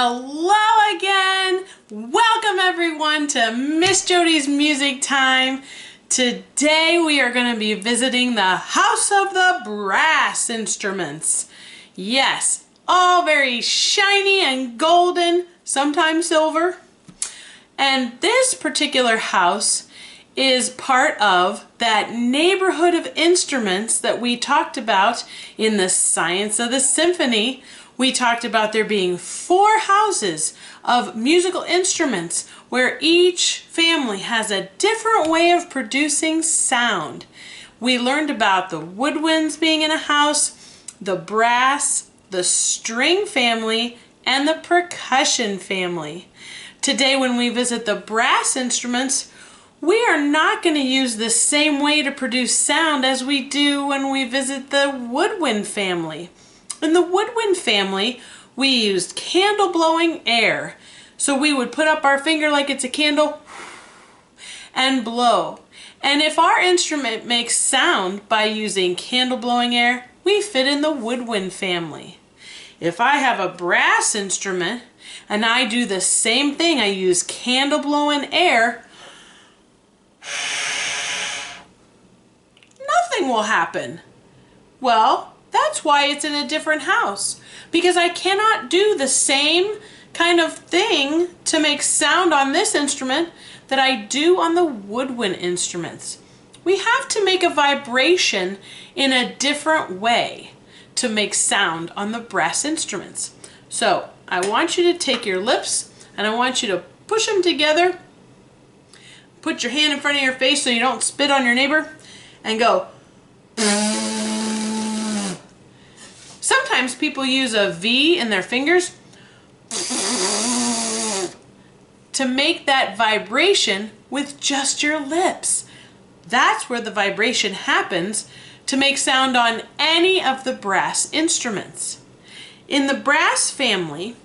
Hello again! Welcome everyone to Miss Jody's Music Time. Today we are going to be visiting the House of the Brass Instruments. Yes, all very shiny and golden, sometimes silver. And this particular house is part of that neighborhood of instruments that we talked about in the Science of the Symphony. We talked about there being 4 houses of musical instruments where each family has a different way of producing sound. We learned about the woodwinds being in a house, the brass, the string family, and the percussion family. Today when we visit the brass instruments, we are not going to use the same way to produce sound as we do when we visit the woodwind family. In the woodwind family, we used candle blowing air. So we would put up our finger like it's a candle and blow. And if our instrument makes sound by using candle blowing air, we fit in the woodwind family. If I have a brass instrument and I do the same thing, I use candle blowing air, nothing will happen. Well, that's why it's in a different house, because I cannot do the same kind of thing to make sound on this instrument that I do on the woodwind instruments. We have to make a vibration in a different way to make sound on the brass instruments. So I want you to take your lips and I want you to push them together. Put your hand in front of your face so you don't spit on your neighbor and go. Sometimes people use a V in their fingers to make that vibration with just your lips. That's where the vibration happens to make sound on any of the brass instruments. In the brass family,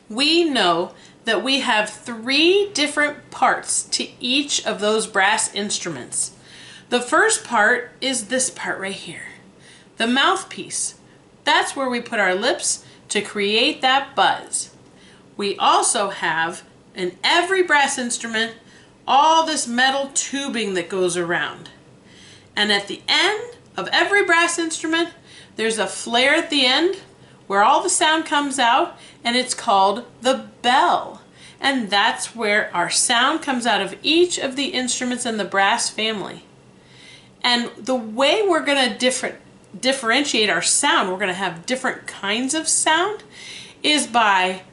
we know that we have 3 different parts to each of those brass instruments. The first part is this part right here, the mouthpiece. That's where we put our lips to create that buzz. We also have, in every brass instrument, all this metal tubing that goes around. And at the end of every brass instrument, there's a flare at the end where all the sound comes out, and it's called the bell. And that's where our sound comes out of each of the instruments in the brass family. And the way we're going to differentiate our sound, we're going to have different kinds of sound, is by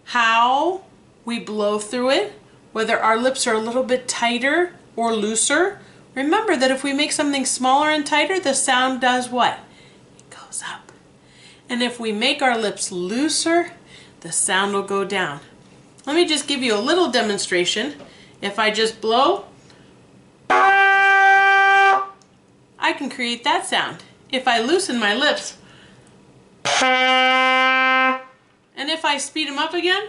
how we blow through it, whether our lips are a little bit tighter or looser. Remember that if we make something smaller and tighter, the sound does what? It goes up. And if we make our lips looser, the sound will go down. Let me just give you a little demonstration. If I just blow, I can create that sound. If I loosen my lips, and if I speed them up again,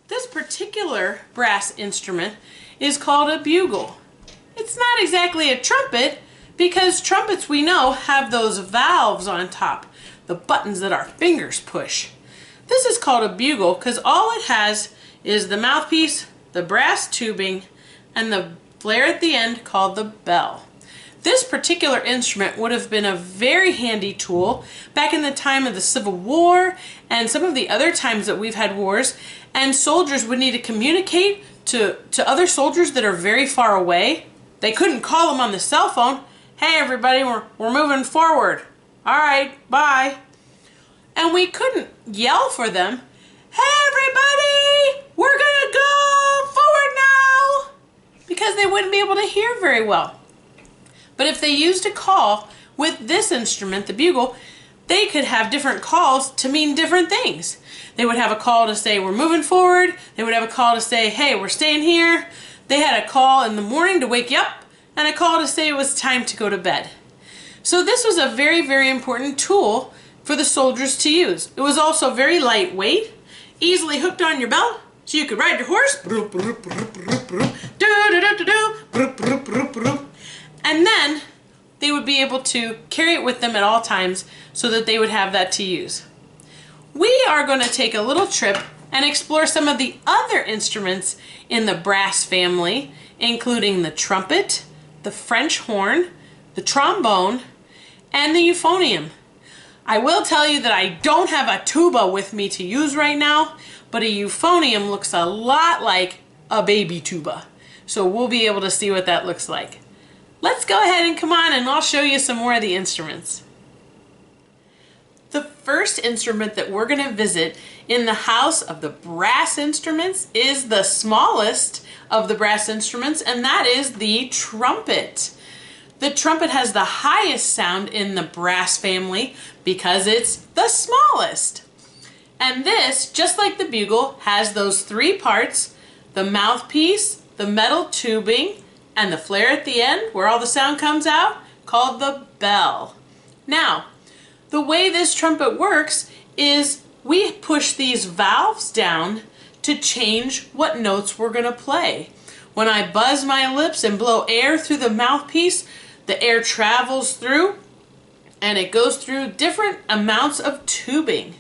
this particular brass instrument is called a bugle. It's not exactly a trumpet, because trumpets, we know, have those valves on top, the buttons that our fingers push. This is called a bugle because all it has is the mouthpiece, the brass tubing, and the flare at the end called the bell. This particular instrument would have been a very handy tool back in the time of the Civil War and some of the other times that we've had wars, and soldiers would need to communicate to other soldiers that are very far away. They couldn't call them on the cell phone. Hey everybody, we're moving forward. All right, bye. And we couldn't yell for them. Hey everybody, we're gonna go forward now, because they wouldn't be able to hear very well. But if they used a call with this instrument, the bugle, they could have different calls to mean different things. They would have a call to say we're moving forward. They would have a call to say, hey, we're staying here. They had a call in the morning to wake you up, and a call to say it was time to go to bed. So this was a very, very important tool for the soldiers to use. It was also very lightweight, easily hooked on your belt, so you could ride your horse, And then they would be able to carry it with them at all times so that they would have that to use. We are going to take a little trip and explore some of the other instruments in the brass family, including the trumpet, the French horn, the trombone, and the euphonium. I will tell you that I don't have a tuba with me to use right now, but a euphonium looks a lot like a baby tuba. So we'll be able to see what that looks like. Let's go ahead and come on and I'll show you some more of the instruments. The first instrument that we're going to visit in the house of the brass instruments is the smallest of the brass instruments, and that is the trumpet. The trumpet has the highest sound in the brass family because it's the smallest. And this, just like the bugle, has those three parts: the mouthpiece, the metal tubing, and the flare at the end where all the sound comes out, called the bell. Now, the way this trumpet works is we push these valves down to change what notes we're going to play. When I buzz my lips and blow air through the mouthpiece, the air travels through and it goes through different amounts of tubing.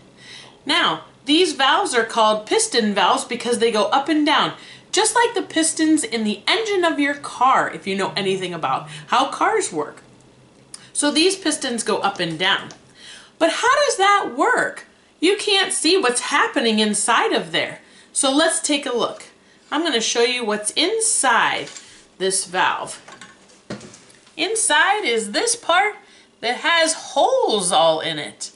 Now, these valves are called piston valves because they go up and down, just like the pistons in the engine of your car, if you know anything about how cars work. So these pistons go up and down. But how does that work? You can't see what's happening inside of there. So let's take a look. I'm going to show you what's inside this valve. Inside is this part that has holes all in it.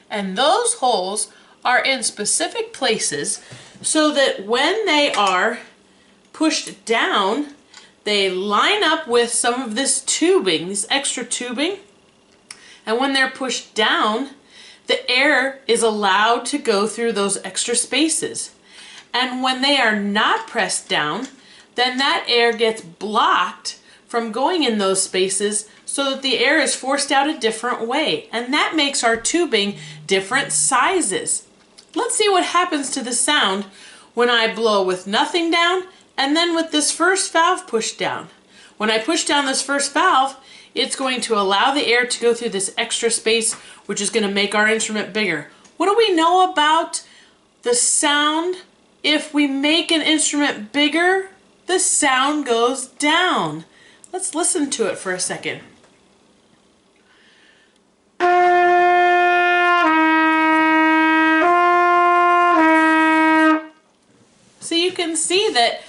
And those holes are in specific places so that when they are pushed down, they line up with some of this tubing, this extra tubing. And when they're pushed down, the air is allowed to go through those extra spaces. And when they are not pressed down, then that air gets blocked from going in those spaces so that the air is forced out a different way. And that makes our tubing different sizes. Let's see what happens to the sound when I blow with nothing down and then with this first valve pushed down. When I push down this first valve, it's going to allow the air to go through this extra space, which is going to make our instrument bigger. What do we know about the sound? If we make an instrument bigger, the sound goes down. Let's listen to it for a second. So you can see that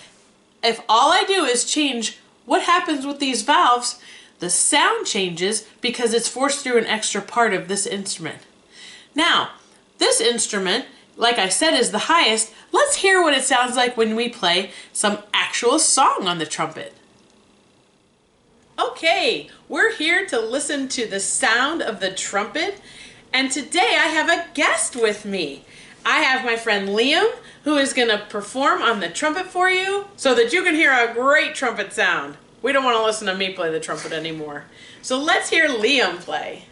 if all I do is change what happens with these valves, the sound changes because it's forced through an extra part of this instrument. Now, this instrument, like I said, is the highest. Let's hear what it sounds like when we play some actual song on the trumpet. Okay, we're here to listen to the sound of the trumpet, and today I have a guest with me. I have my friend Liam, who is going to perform on the trumpet for you so that you can hear a great trumpet sound. We don't want to listen to me play the trumpet anymore. So let's hear Liam play.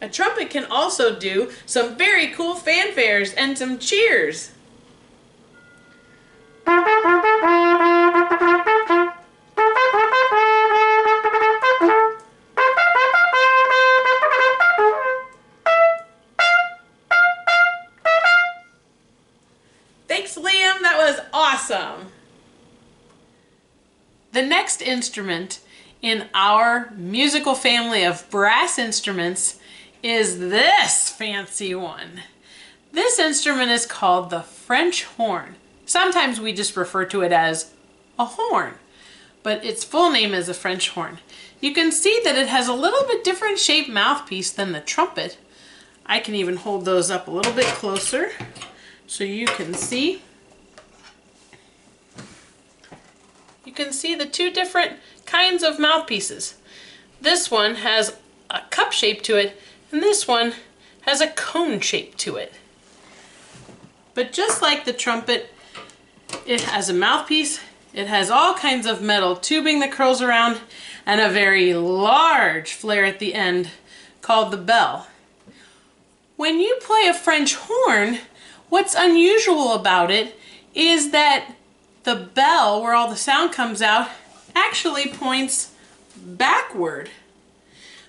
A trumpet can also do some very cool fanfares and some cheers. Thanks, Liam. That was awesome. The next instrument in our musical family of brass instruments is this fancy one. This instrument is called the French horn. Sometimes we just refer to it as a horn, but its full name is a French horn. You can see that it has a little bit different shaped mouthpiece than the trumpet. I can even hold those up a little bit closer so you can see. You can see the two different kinds of mouthpieces. This one has a cup shape to it, and this one has a cone shape to it. But just like the trumpet, it has a mouthpiece, it has all kinds of metal tubing that curls around, and a very large flare at the end called the bell. When you play a French horn, what's unusual about it is that the bell, where all the sound comes out, actually points backward.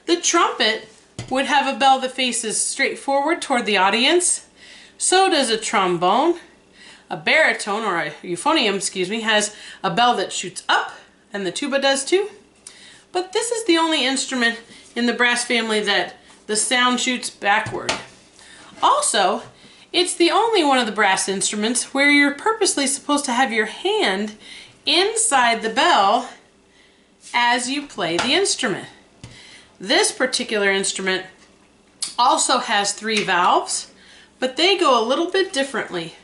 The trumpet would have a bell that faces straight forward toward the audience. So does a trombone. A baritone, or a euphonium, has a bell that shoots up, and the tuba does too. But this is the only instrument in the brass family that the sound shoots backward. Also, it's the only one of the brass instruments where you're purposely supposed to have your hand inside the bell as you play the instrument. This particular instrument also has 3 valves, but they go a little bit differently.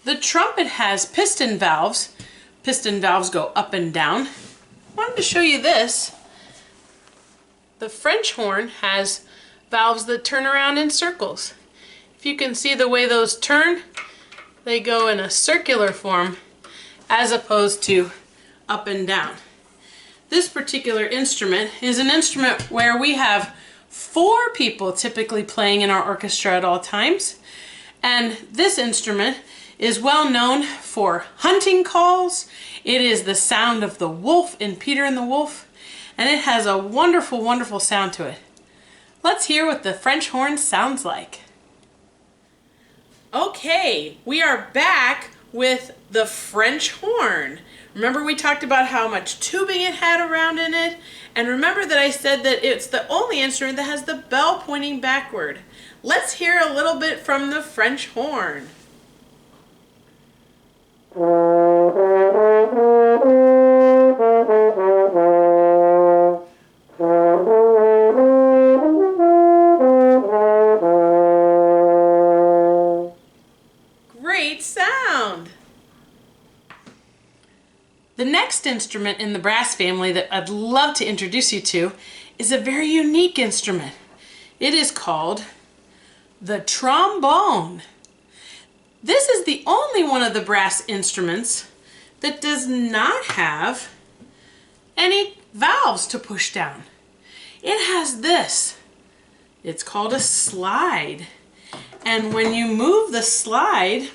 The trumpet has piston valves. Piston valves go up and down. I wanted to show you this. The French horn has valves that turn around in circles. If you can see the way those turn, they go in a circular form as opposed to up and down. This particular instrument is an instrument where we have 4 people typically playing in our orchestra at all times. And this instrument is well known for hunting calls. It is the sound of the wolf in Peter and the Wolf, and it has a wonderful, wonderful sound to it. Let's hear what the French horn sounds like. Okay, we are back with the French horn. Remember we talked about how much tubing it had around in it? And remember that I said that it's the only instrument that has the bell pointing backward. Let's hear a little bit from the French horn. Great sound! The next instrument in the brass family that I'd love to introduce you to is a very unique instrument. It is called the trombone. This is the only one of the brass instruments that does not have any valves to push down. It has this. It's called a slide. And when you move the slide,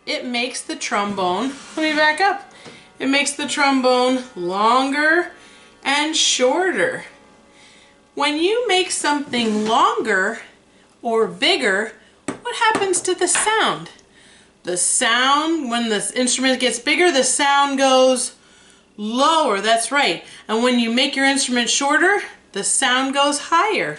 it makes the trombone, let me back up, it makes the trombone longer and shorter. When you make something longer or bigger, what happens to the sound? The sound, when the instrument gets bigger, the sound goes lower, that's right. And when you make your instrument shorter, the sound goes higher.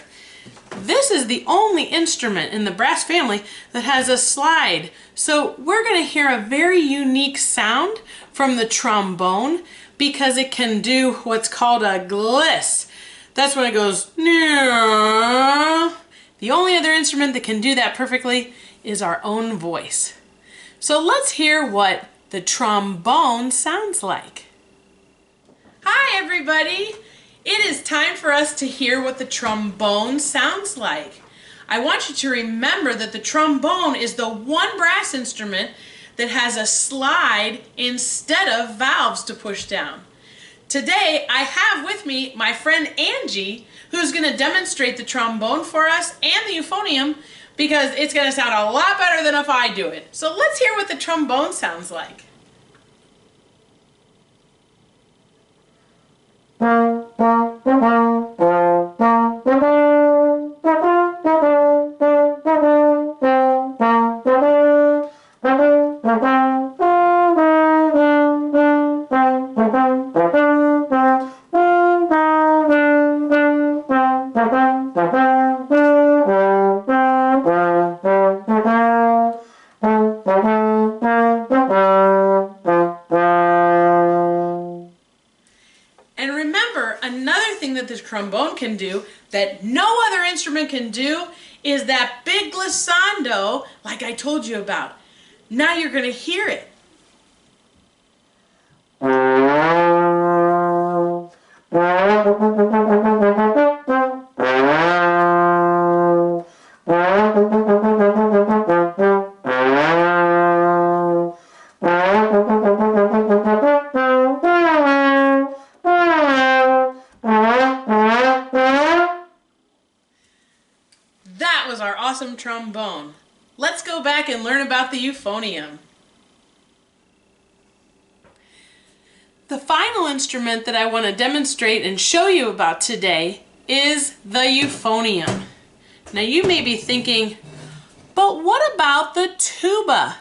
This is the only instrument in the brass family that has a slide. So we're going to hear a very unique sound from the trombone because it can do what's called a gliss. That's when it goes, the only other instrument that can do that perfectly is our own voice. So let's hear what the trombone sounds like. Hi everybody! It is time for us to hear what the trombone sounds like. I want you to remember that the trombone is the one brass instrument that has a slide instead of valves to push down. Today I have with me my friend Angie, who's going to demonstrate the trombone for us and the euphonium because it's going to sound a lot better than if I do it. So let's hear what the trombone sounds like. And remember, another thing that the trombone can do that no other instrument can do is that big glissando like I told you about. Now you're going to hear it. awesome trombone. Let's go back and learn about the euphonium. The final instrument that I want to demonstrate and show you about today is the euphonium. Now you may be thinking, but what about the tuba?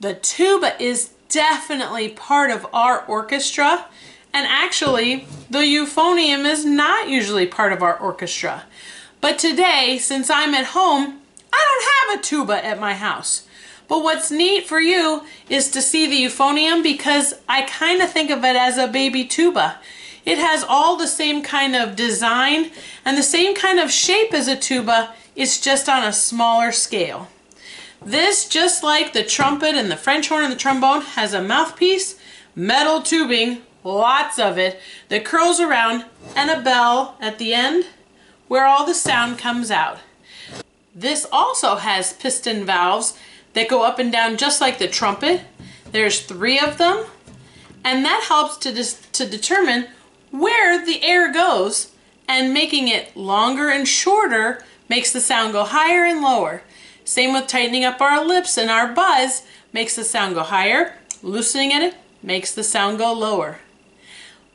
The tuba is definitely part of our orchestra, and actually the euphonium is not usually part of our orchestra. But today, since I'm at home, I don't have a tuba at my house. But what's neat for you is to see the euphonium, because I kind of think of it as a baby tuba. It has all the same kind of design and the same kind of shape as a tuba. It's just on a smaller scale. This, just like the trumpet and the French horn and the trombone, has a mouthpiece, metal tubing, lots of it, that curls around, and a bell at the end where all the sound comes out. This also has piston valves that go up and down just like the trumpet. There's 3 of them, and that helps to determine where the air goes, and making it longer and shorter makes the sound go higher and lower. Same with tightening up our lips, and our buzz makes the sound go higher. Loosening it makes the sound go lower.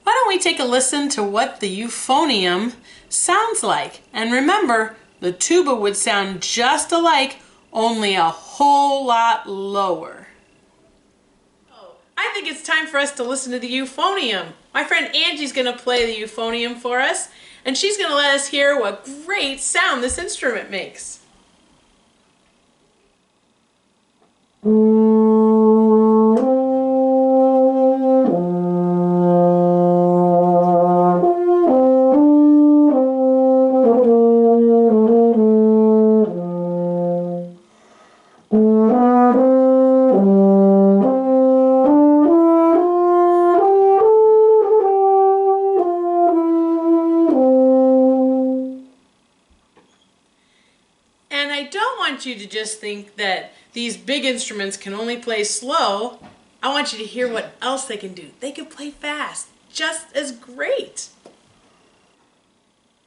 Why don't we take a listen to what the euphonium sounds like? And remember, the tuba would sound just alike, only a whole lot lower. I think it's time for us to listen to the euphonium. My friend Angie's going to play the euphonium for us, and she's going to let us hear what great sound this instrument makes. You to just think that these big instruments can only play slow. I want you to hear what else they can do. They can play fast, just as great.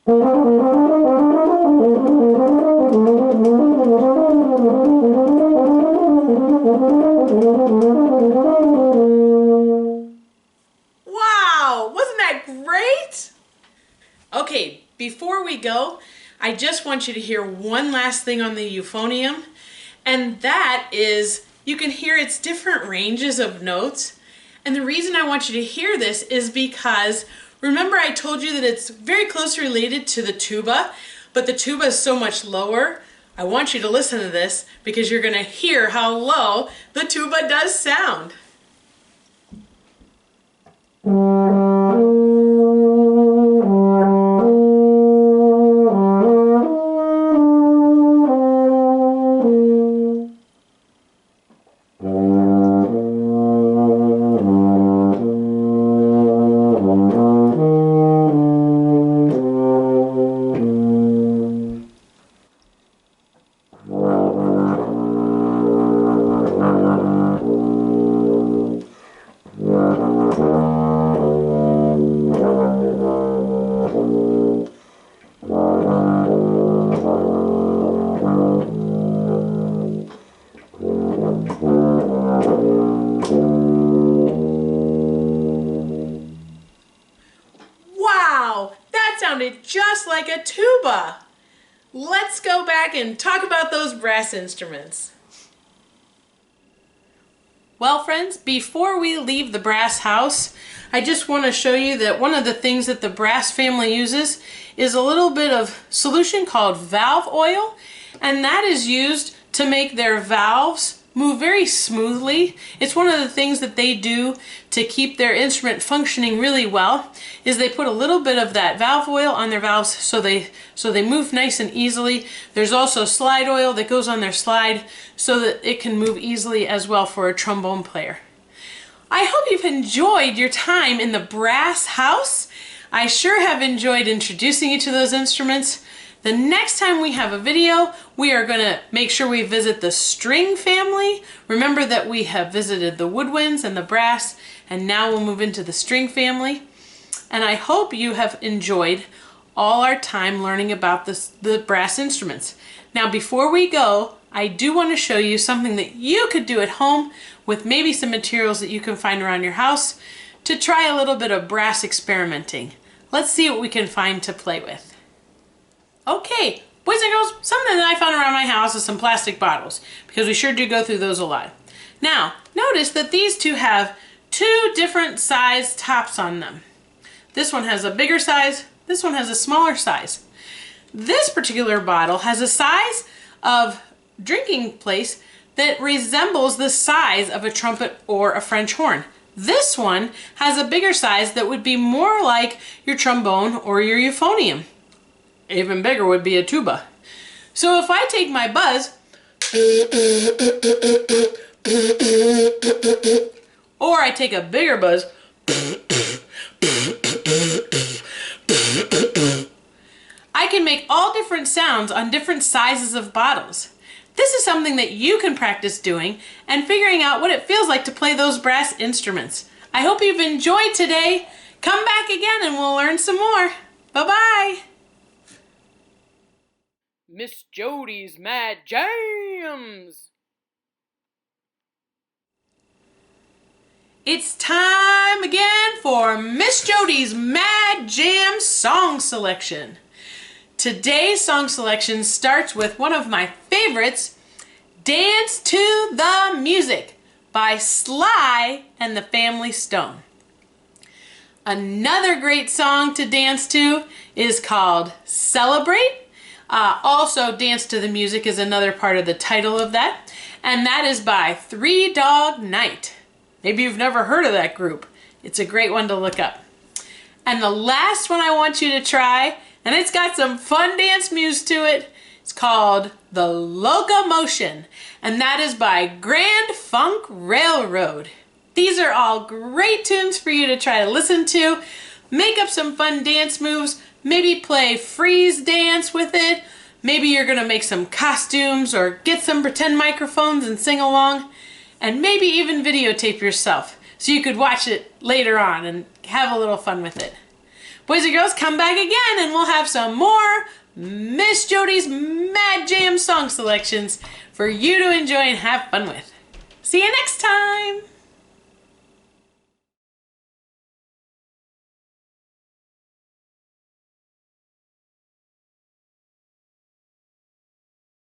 Wow, wasn't that great? Okay, before we go, I just want you to hear one last thing on the euphonium, and that is you can hear its different ranges of notes. And the reason I want you to hear this is because remember I told you that it's very closely related to the tuba, but the tuba is so much lower. I want you to listen to this because you're going to hear how low the tuba does sound. Sounded just like a tuba. Let's go back and talk about those brass instruments. Well, friends, before we leave the brass house, I just want to show you that one of the things that the brass family uses is a little bit of solution called valve oil, and that is used to make their valves move very smoothly. It's one of the things that they do to keep their instrument functioning really well, is they put a little bit of that valve oil on their valves so they move nice and easily. There's also slide oil that goes on their slide so that it can move easily as well for a trombone player. I hope you've enjoyed your time in the brass house. I sure have enjoyed introducing you to those instruments. The next time we have a video, we are going to make sure we visit the string family. Remember that we have visited the woodwinds and the brass, and now we'll move into the string family. And I hope you have enjoyed all our time learning about the brass instruments. Now before we go, I do want to show you something that you could do at home with maybe some materials that you can find around your house to try a little bit of brass experimenting. Let's see what we can find to play with. Okay, boys and girls, something that I found around my house is some plastic bottles, because we sure do go through those a lot. Now, notice that these two have two different size tops on them. This one has a bigger size, this one has a smaller size. This particular bottle has a size of drinking place that resembles the size of a trumpet or a French horn. This one has a bigger size that would be more like your trombone or your euphonium. Even bigger would be a tuba. So if I take my buzz, or I take a bigger buzz, I can make all different sounds on different sizes of bottles. This is something that you can practice doing and figuring out what it feels like to play those brass instruments. I hope you've enjoyed today. Come back again and we'll learn some more. Bye-bye. Miss Jody's Mad Jams. It's time again for Miss Jody's Mad Jam song selection. Today's song selection starts with one of my favorites, Dance to the Music by Sly and the Family Stone. Another great song to dance to is called Celebrate. Also, Dance to the Music is another part of the title of that, and that is by Three Dog Night. Maybe you've never heard of that group. It's a great one to look up. And the last one I want you to try, and it's got some fun dance moves to it, it's called The Locomotion, and that is by Grand Funk Railroad. These are all great tunes for you to try to listen to, make up some fun dance moves, maybe play freeze dance with it, maybe you're gonna make some costumes or get some pretend microphones and sing along, and maybe even videotape yourself so you could watch it later on and have a little fun with it. Boys and girls, come back again and we'll have some more Miss Jody's Mad Jam song selections for you to enjoy and have fun with. See you next time!